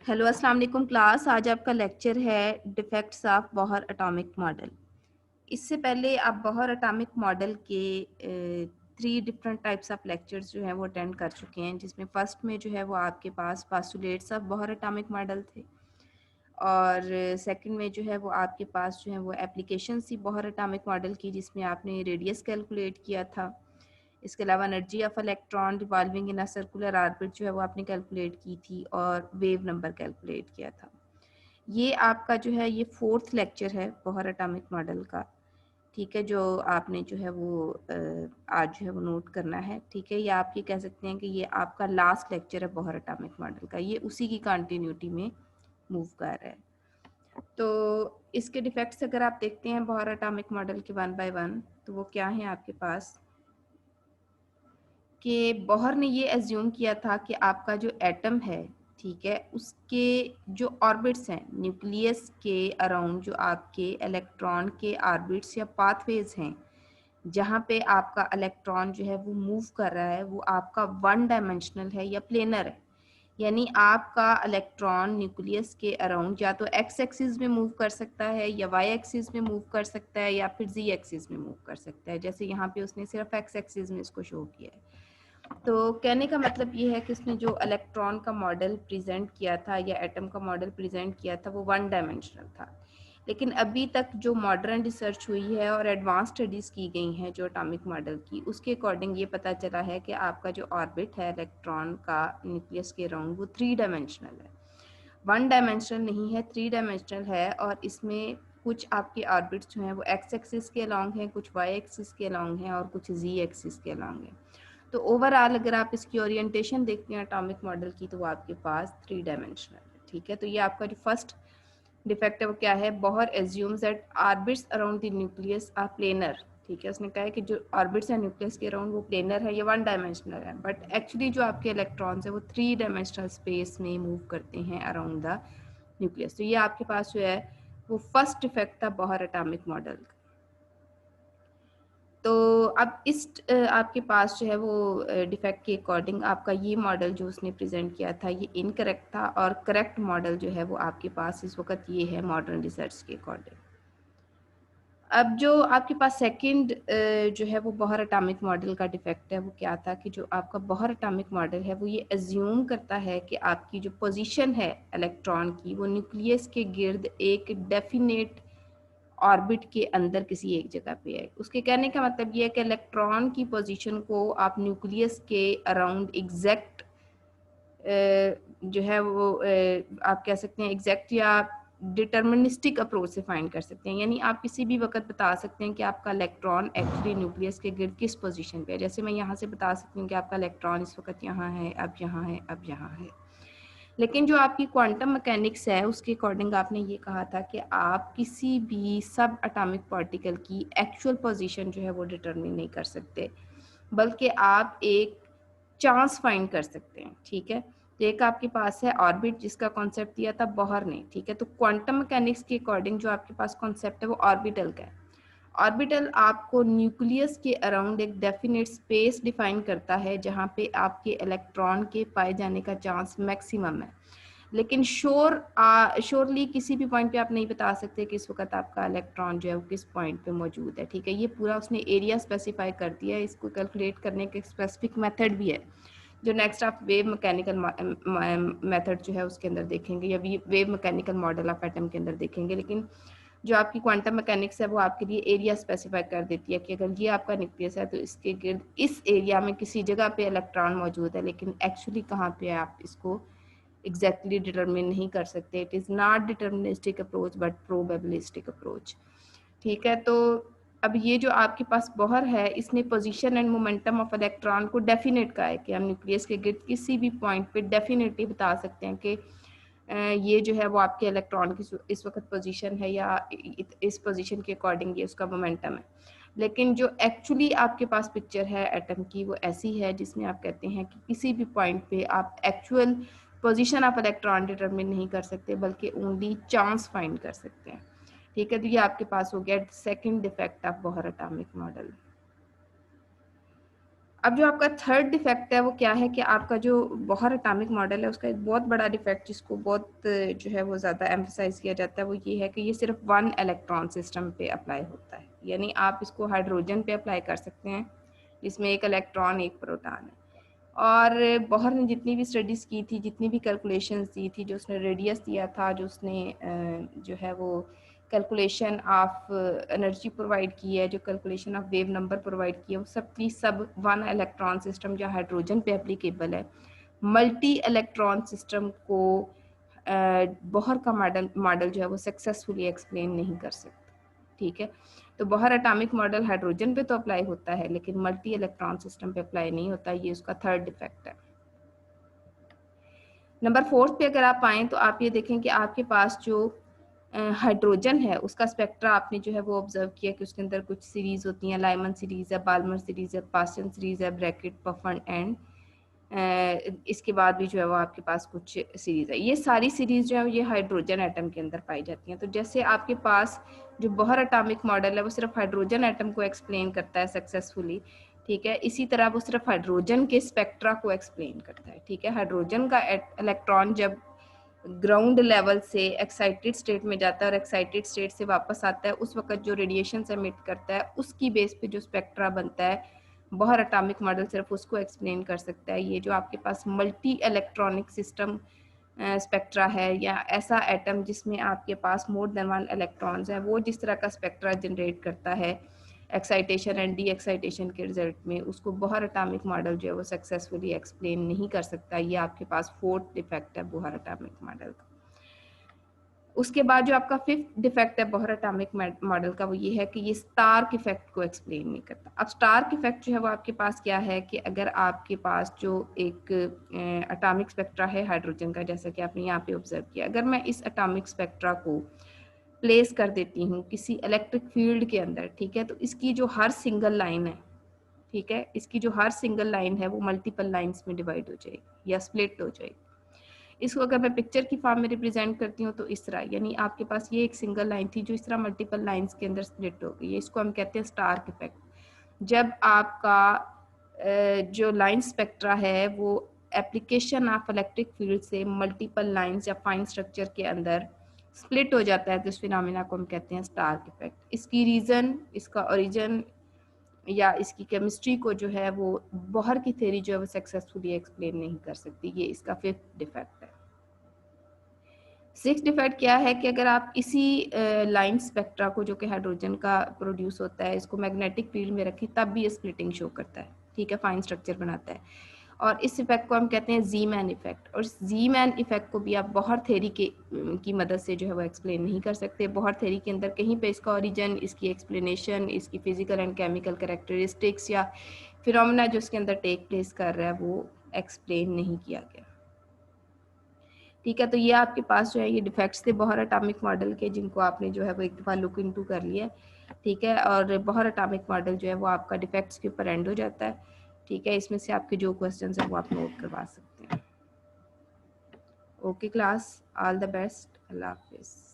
Hello अस्सलाम वालेकुम class. आज आपका लेक्चर है defects of Bohr atomic model. इससे पहले आप बोहर एटॉमिक मॉडल के 3 डिफरेंट टाइप्स ऑफ लेक्चर्स जो हैं वो अटेंड कर चुके हैं, जिसमें फर्स्ट में जो है वो आपके पास postulates of Bohr atomic model थे और सेकंड में जो है वो आपके पास जो है वो एप्लीकेशंस थी बोहर एटॉमिक मॉडल की, जिसमें आपने रेडियस कैलकुलेट किया था। इसके अलावा energy of electron revolving in a circular orbit जो है वो आपने कैलकुलेट की थी और वेव नंबर कैलकुलेट किया था। ये आपका जो है ये 4th लेक्चर है बोहर एटॉमिक मॉडल का। ठीक है, जो आपने जो है वो आज जो है वो नोट करना है। ठीक है, या आप ये कह सकते हैं कि ये आपका लास्ट लेक्चर है बोहर एटॉमिक मॉडल का। ये उसी की कंटिन्यूटी में मूव कर रहा है। तो इसके डिफेक्ट्स अगर आप देखते हैं बोहर एटॉमिक मॉडल के 1 बाय 1, तो वो क्या है आपके पास कि बोहर ने ये एज्यूम किया था कि आपका जो एटम है, ठीक है, उसके जो ऑर्बिट्स हैं न्यूक्लियस के अराउंड, जो आपके इलेक्ट्रॉन के ऑर्बिट्स या पाथवेज हैं, जहाँ पे आपका इलेक्ट्रॉन जो है वो मूव कर रहा है, वो आपका 1 डायमेंशनल है या प्लेनर है। यानी आपका इलेक्ट्रॉन न्यूक्लियस के अराउंड या तो एक्स एक्सिस में मूव कर सकता है या वाई एक्सिस में मूव कर सकता है या फिर जी एक्सिस में मूव कर सकता है। जैसे यहाँ पे उसने सिर्फ एक्स एक्सिस में इसको शो किया है। तो कहने का मतलब ये है कि उसने जो इलेक्ट्रॉन का मॉडल प्रेजेंट किया था या एटम का मॉडल प्रेजेंट किया था वो 1 डायमेंशनल था। लेकिन अभी तक जो मॉडर्न रिसर्च हुई है और एडवांस स्टडीज़ की गई हैं जो एटॉमिक मॉडल की, उसके अकॉर्डिंग ये पता चला है कि आपका जो ऑर्बिट है इलेक्ट्रॉन का न्यूक्लियस के अराउंड वो 3 डायमेंशनल है, 1 डायमेंशनल नहीं है, 3 डायमेंशनल है। और इसमें कुछ आपके ऑर्बिट्स जो हैं वो एक्स एक्सिस के अलॉन्ग हैं, कुछ वाई एक्सिस के अलॉन्ग हैं और कुछ जी एक्सिस के अलॉन्ग हैं। तो ओवरऑल अगर आप इसकी ओरिएंटेशन देखते हैं एटॉमिक मॉडल की, तो वो आपके पास 3 डायमेंशनल है। ठीक है, तो ये आपका जो फर्स्ट डिफेक्ट है वो क्या है, Bohr assumes that orbits around the nucleus are planar. ठीक है, उसने कहा है कि जो ऑर्बिट्स है न्यूक्लियस के अराउंड वो प्लेनर है, ये 1 डायमेंशनल है, बट एक्चुअली जो आपके इलेक्ट्रॉन्स है वो 3 डायमेंशनल स्पेस में मूव करते हैं अराउंड द न्यूक्लियस। तो ये आपके पास जो है वो फर्स्ट डिफेक्ट था बोहर एटॉमिक मॉडल। तो अब इस आपके पास जो है वो डिफेक्ट के अकॉर्डिंग आपका ये मॉडल जो उसने प्रेजेंट किया था ये इनकरेक्ट था, और करेक्ट मॉडल जो है वो आपके पास इस वक्त ये है मॉडर्न रिसर्च के अकॉर्डिंग। अब जो आपके पास सेकंड जो है वो बोहर एटॉमिक मॉडल का डिफेक्ट है वो क्या था कि जो आपका बोहर एटॉमिक मॉडल है वो ये एज्यूम करता है कि आपकी जो पोजीशन है इलेक्ट्रॉन की वो न्यूक्लियस के गिर्द एक डेफिनेट ऑर्बिट के अंदर किसी एक जगह पे है। उसके कहने का मतलब ये है कि इलेक्ट्रॉन की पोजीशन को आप न्यूक्लियस के अराउंड एग्जैक्ट जो है वो आप कह सकते हैं एग्जैक्ट या डिटर्मिनिस्टिक अप्रोच से फाइंड कर सकते हैं। यानी आप किसी भी वक्त बता सकते हैं कि आपका इलेक्ट्रॉन एक्चुअली न्यूक्लियस के गिर्द किस पोजीशन पे है। जैसे मैं यहाँ से बता सकती हूँ कि आपका इलेक्ट्रॉन इस वक्त यहाँ है, अब यहाँ है, अब यहाँ है। लेकिन जो आपकी क्वांटम मैकेनिक्स है उसके अकॉर्डिंग आपने ये कहा था कि आप किसी भी सब एटॉमिक पार्टिकल की एक्चुअल पोजीशन जो है वो डिटरमिन नहीं कर सकते, बल्कि आप एक चांस फाइंड कर सकते हैं। ठीक है, तो एक आपके पास है ऑर्बिट जिसका कॉन्सेप्ट दिया था बोहर ने। ठीक है, तो क्वांटम मैकेनिक्स के अकॉर्डिंग जो आपके पास कॉन्सेप्ट है वो ऑर्बिटल का है। ऑर्बिटल आपको न्यूक्लियस के अराउंड एक डेफिनेट स्पेस डिफाइन करता है जहाँ पे आपके इलेक्ट्रॉन के पाए जाने का चांस मैक्सिमम है। लेकिन श्योरली किसी भी पॉइंट पे आप नहीं बता सकते कि इस वक्त आपका इलेक्ट्रॉन जो है वो किस पॉइंट पे मौजूद है। ठीक है, ये पूरा उसने एरिया स्पेसिफाई कर दिया है। इसको कैलकुलेट करने के स्पेसिफिक मेथड भी है जो नेक्स्ट आप वेव मैकेनिकल मेथड जो है उसके अंदर देखेंगे, या wave mechanical model of atom के अंदर देखेंगे। लेकिन जो आपकी क्वांटम मैकेनिक्स है वो आपके लिए एरिया स्पेसिफाई कर देती है कि अगर ये आपका न्यूक्लियस है तो इसके गिर्द इस एरिया में किसी जगह पे इलेक्ट्रॉन मौजूद है, लेकिन एक्चुअली कहाँ पे है आप इसको एग्जैक्टली डिटरमिन नहीं कर सकते। It is not deterministic approach but probabilistic approach. ठीक है, तो अब ये जो आपके पास बोहर है इसने position and momentum of electron को डेफिनेट का है कि हम न्यूक्लियस के गिर्द किसी भी पॉइंट पे डेफिनेटली बता सकते हैं कि ये जो है वो आपके इलेक्ट्रॉन की इस वक्त पोजीशन है या इस पोजीशन के अकॉर्डिंग ये उसका मोमेंटम है। लेकिन जो एक्चुअली आपके पास पिक्चर है एटम की वो ऐसी है जिसमें आप कहते हैं कि किसी भी पॉइंट पे आप actual position of electron determine नहीं कर सकते, बल्कि ओनली चांस फाइंड कर सकते हैं। ठीक है, तो ये आपके पास हो गया second defect of Bohr atomic model. अब जो आपका थर्ड डिफेक्ट है वो क्या है कि आपका जो बोहर एटॉमिक मॉडल है उसका एक बहुत बड़ा डिफेक्ट जिसको बहुत जो है वो ज़्यादा एम्फसाइज किया जाता है वो ये है कि ये सिर्फ वन इलेक्ट्रॉन सिस्टम पे अप्लाई होता है, यानी आप इसको हाइड्रोजन पे अप्लाई कर सकते हैं जिसमें एक इलेक्ट्रॉन एक प्रोटॉन है। और बोहर ने जितनी भी स्टडीज़ की थी, जितनी भी कैलकुलेशंस दी थी, जो उसने रेडियस दिया था, जो उसने जो है वो कैलकुलेशन ऑफ एनर्जी प्रोवाइड की है, जो calculation of wave number provide की है, वो सब की सब वन इलेक्ट्रॉन सिस्टम जो हाइड्रोजन पे एप्लीकेबल है। मल्टी इलेक्ट्रॉन सिस्टम को बोहर का मॉडल जो है वो सक्सेसफुली एक्सप्लेन नहीं कर सकता, ठीक है। तो बोहर एटॉमिक मॉडल हाइड्रोजन पे तो अप्लाई होता है लेकिन मल्टी इलेक्ट्रॉन सिस्टम पे अप्लाई नहीं होता, ये उसका थर्ड डिफेक्ट है। नंबर 4 पे अगर आप आएँ तो आप ये देखें कि आपके पास जो हाइड्रोजन है उसका स्पेक्ट्रा आपने जो है वो ऑब्जर्व किया कि उसके अंदर कुछ सीरीज होती हैं, लाइमन सीरीज है, बाल्मर सीरीज है, पास्टन सीरीज है, ब्रैकेट, पफन एंड इसके बाद भी जो है वो आपके पास कुछ सीरीज है। ये सारी सीरीज जो है ये हाइड्रोजन एटम के अंदर पाई जाती हैं। तो जैसे आपके पास जो बोहर एटॉमिक मॉडल है वो सिर्फ हाइड्रोजन एटम को एक्सप्लेन करता है सक्सेसफुली, ठीक है, इसी तरह वो सिर्फ हाइड्रोजन के स्पेक्ट्रा को एक्सप्लेन करता है, ठीक है। हाइड्रोजन का इलेक्ट्रॉन जब ग्राउंड लेवल से एक्साइटेड स्टेट में जाता है और एक्साइटेड स्टेट से वापस आता है, उस वक्त जो रेडिएशन एमिट करता है उसकी बेस पे जो स्पेक्ट्रा बनता है, बोहर एटॉमिक मॉडल सिर्फ उसको एक्सप्लेन कर सकता है। ये जो आपके पास मल्टी इलेक्ट्रॉनिक सिस्टम स्पेक्ट्रा है या ऐसा एटम जिसमें आपके पास मोर देन वन इलेक्ट्रॉन्स हैं, वो जिस तरह का स्पेक्ट्रा जनरेट करता है एक्साइटेशन एंड डी एक्साइटेशन के रिजल्ट में, उसको बोहर एटॉमिक मॉडल जो है वो सक्सेसफुली एक्सप्लेन नहीं कर सकता। ये आपके पास फोर्थ डिफेक्ट है बोहर एटॉमिक मॉडल का। उसके बाद जो आपका फिफ्थ डिफेक्ट है बोहर एटॉमिक मॉडल का वो ये है कि ये स्टार्क इफेक्ट को एक्सप्लेन नहीं करता। अब स्टार्क इफेक्ट जो है वो आपके पास क्या है कि अगर आपके पास जो एक एटॉमिक स्पेक्ट्रा है हाइड्रोजन का, जैसा कि आपने यहाँ पे ऑब्जर्व किया, अगर मैं इस एटॉमिक स्पेक्ट्रा को प्लेस कर देती हूँ किसी इलेक्ट्रिक फील्ड के अंदर, ठीक है, तो इसकी जो हर सिंगल लाइन है, ठीक है, इसकी जो हर सिंगल लाइन है वो मल्टीपल लाइंस में डिवाइड हो जाएगी या स्प्लिट हो जाएगी। इसको अगर मैं पिक्चर की फॉर्म में रिप्रेजेंट करती हूँ तो इस तरह, यानी आपके पास ये एक सिंगल लाइन थी जो इस तरह मल्टीपल लाइंस के अंदर स्प्लिट हो गई है, इसको हम कहते हैं स्टार्क इफेक्ट। जब आपका जो लाइन स्पेक्ट्रा है वो एप्लीकेशन ऑफ इलेक्ट्रिक फील्ड से मल्टीपल लाइंस या फाइन स्ट्रक्चर के अंदर स्प्लिट हो जाता है तो इस फिनोमेना को हम कहते हैं स्टार्क इफेक्ट। इसकी रीज़न, इसका ओरिजिन या इसकी केमिस्ट्री को जो है वो बोहर की थ्योरी जो है वो सक्सेसफुली एक्सप्लेन नहीं कर सकती। ये इसका फिफ्थ डिफेक्ट है। सिक्स डिफेक्ट क्या है कि अगर आप इसी लाइन स्पेक्ट्रा को जो कि हाइड्रोजन का प्रोड्यूस होता है इसको मैग्नेटिक फील्ड में रखें तब भी ये स्प्लिटिंग शो करता है, ठीक है, फाइन स्ट्रक्चर बनाता है। और इस इफेक्ट को हम कहते हैं जी मैन इफेक्ट। और जी मैन इफेक्ट को भी आप बोहर थ्योरी की मदद से जो है वो एक्सप्लेन नहीं कर सकते। बोहर थ्योरी के अंदर कहीं पे इसका ओरिजिन, इसकी एक्सप्लेनेशन, इसकी फिजिकल एंड केमिकल कैरेक्टरिस्टिक्स या फिनोमेना जो इसके अंदर टेक प्लेस कर रहा है वो एक्सप्लेन नहीं किया गया, ठीक है। तो ये आपके पास जो है ये डिफेक्ट्स थे बोहर एटॉमिक मॉडल के, जिनको आपने जो है वो एक दफ़ा लुक इनटू कर लिया, ठीक है। और बोहर एटॉमिक मॉडल जो है वो आपका डिफेक्ट्स के ऊपर एंड हो जाता है, ठीक है। इसमें से आपके जो क्वेश्चंस हैं वो आप नोट करवा सकते हैं। Okay class, all the best, अल्लाह हाफिज़।